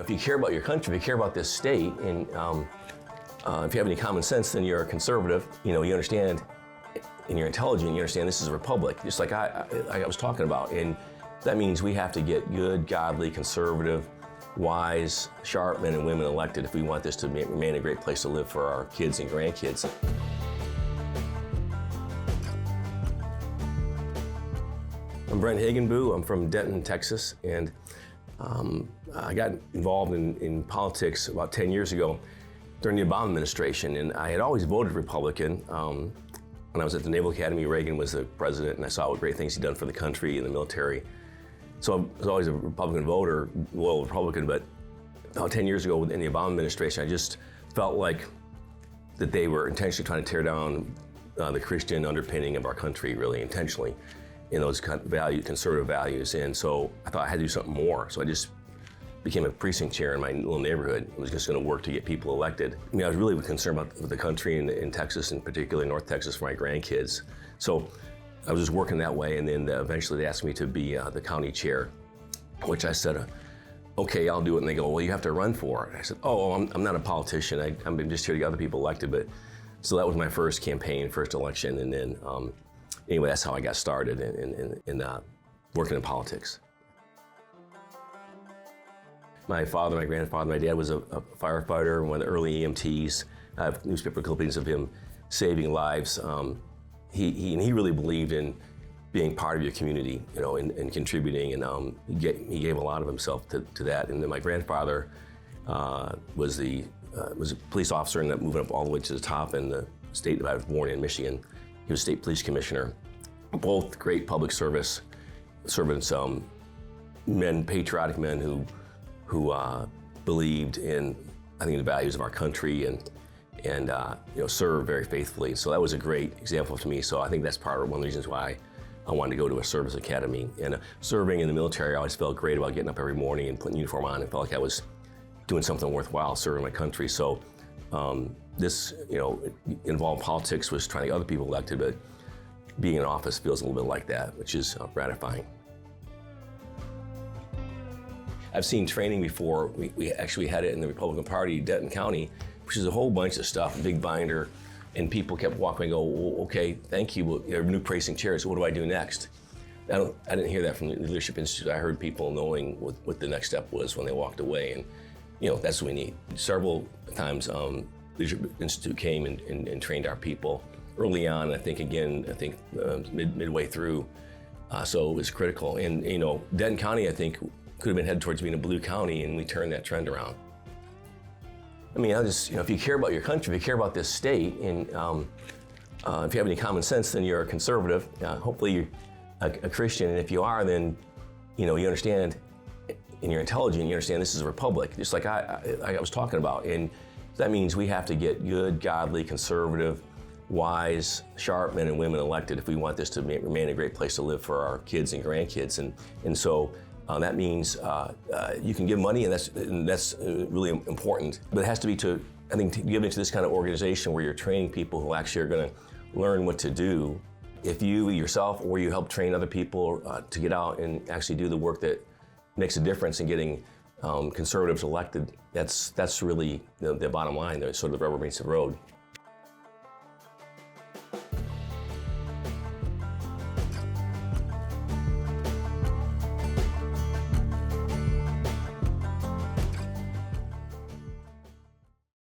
if you care about your country, if you care about this state, and if you have any common sense, then you're a conservative. You understand, and you're intelligent. You understand this is a republic, just like I was talking about. And that means we have to get good, godly, conservative, wise, sharp men and women elected if we want this to remain a great place to live for our kids and grandkids. I'm Brent Hagenbuch. I'm from Denton, Texas, and I got involved in politics about 10 years ago during the Obama administration, and I had always voted Republican. When I was at the Naval Academy, Reagan was the president, and I saw what great things he'd done for the country and the military. So I was always a Republican voter, loyal Republican, but about 10 years ago in the Obama administration, I just felt like that they were intentionally trying to tear down the Christian underpinning of our country, really intentionally, in those kind of conservative values. And so I thought I had to do something more. So I just became a precinct chair in my little neighborhood. I was just going to work to get people elected. I mean, I was really concerned about the country in Texas, and particularly North Texas, for my grandkids. So I was just working that way, and then eventually they asked me to be the county chair, which I said, okay, I'll do it. And they go, well, you have to run for it. I said, oh, I'm not a politician. I'm just here to get other people elected. But so that was my first campaign, first election, and then anyway, that's how I got started in working in politics. My father, my grandfather, my dad was a firefighter, one of the early EMTs. I have newspaper clippings of him saving lives. He really believed in being part of your community, and contributing, and he gave a lot of himself to that. And then my grandfather was a police officer, and moving up all the way to the top in the state that I was born in, Michigan. He was state police commissioner. Both great public service servants, men, patriotic men who believed in, I think, the values of our country and served very faithfully. So that was a great example to me. So I think that's part of one of the reasons why I wanted to go to a service academy. And serving in the military, I always felt great about getting up every morning and putting a uniform on, and felt like I was doing something worthwhile, serving my country. So this, involved politics, was trying to get other people elected, but being in office feels a little bit like that, which is gratifying. I've seen training before. We actually had it in the Republican Party, Denton County, which is a whole bunch of stuff, a big binder, and people kept walking and go, well, okay, thank you, well, you're a new precinct chair, so what do I do next? I didn't hear that from the Leadership Institute. I heard people knowing what the next step was when they walked away, and that's what we need. Several times, Leadership Institute came and trained our people early on. I think midway through, so it was critical. And Denton County, I think, could have been headed towards being a blue county, and we turned that trend around. I mean, if you care about your country, if you care about this state, and if you have any common sense, then you're a conservative. Hopefully you're a Christian, and if you are, then you understand, and you're intelligent. You understand this is a republic, just like I was talking about. And that means we have to get good, godly, conservative, wise, sharp men and women elected if we want this to remain a great place to live for our kids and grandkids. And so that means you can give money, and that's really important. But it has to be given to this kind of organization where you're training people who actually are going to learn what to do. If you yourself or you help train other people to get out and actually do the work that makes a difference in getting conservatives elected, that's really the bottom line. Sort of the rubber meets the road.